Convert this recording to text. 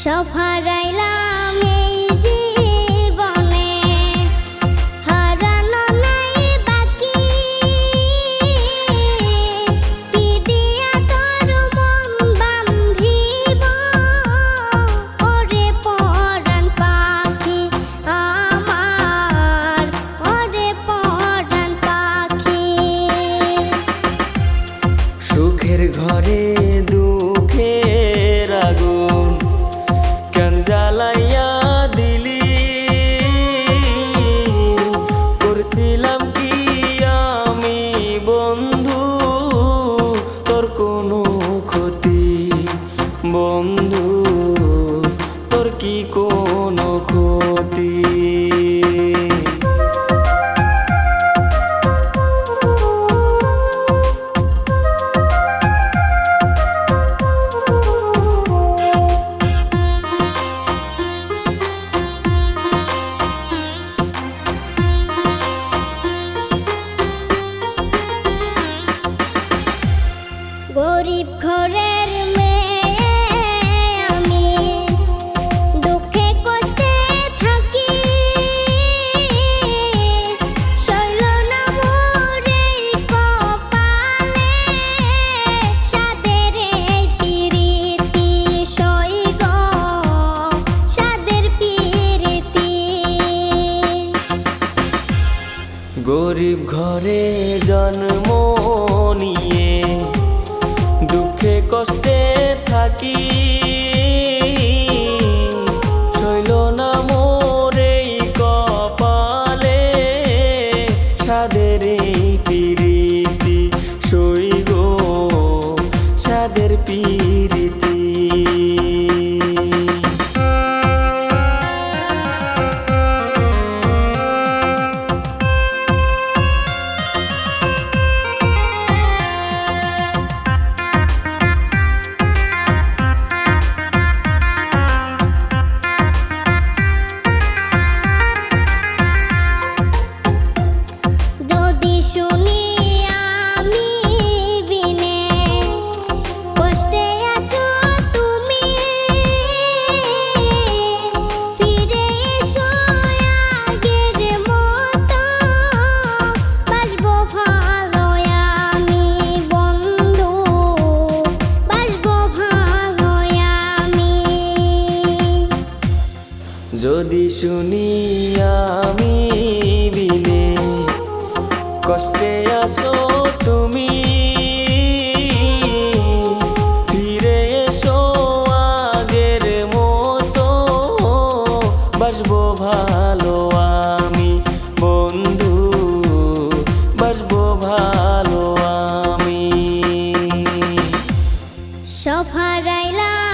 সব হারাইলাম এই জীবনে, হারানো নাই বাকি। কি দিয়া তোর মন বান্ধিব, ওরে পরাণ পাখি আমার, ওরে পরাণ পাখি। সুখের ঘরে দুঃখের আগুন কেন জ্বালাইয়া দিলি, করছিলাম কি আমি বন্ধু তোর কোনো ক্ষতি, বন্ধু তোর কি কোনো ক্ষতি। গরিব ঘরের মেয়ে আমি, দুঃখে কষ্টে থাকি। সইল না মোর এই কপালে, সাদের এই পিরিতি সই গো, সাদের পিরিতি। গরিব ঘরে জন্ম নিয়ে দুঃখে কষ্টে থাকি, সইল না মোর এই কপালে, সাদের এই পিরিতি সই গো, সাদের পিরিতি। যদি শুনি আমি বিনে কষ্টে আছো তুমি, ফিরে এসো আগের মতো, বাসবো ভালো আমি বন্ধু, বাসবো ভালো আমি। যদি শুনি আমি বিনে কষ্টে আছো তুমি, ফিরে এসো আগের মতো, বাসবো ভালো আমি বন্ধু, বাসবো ভালো আমি। সব হারাইলাম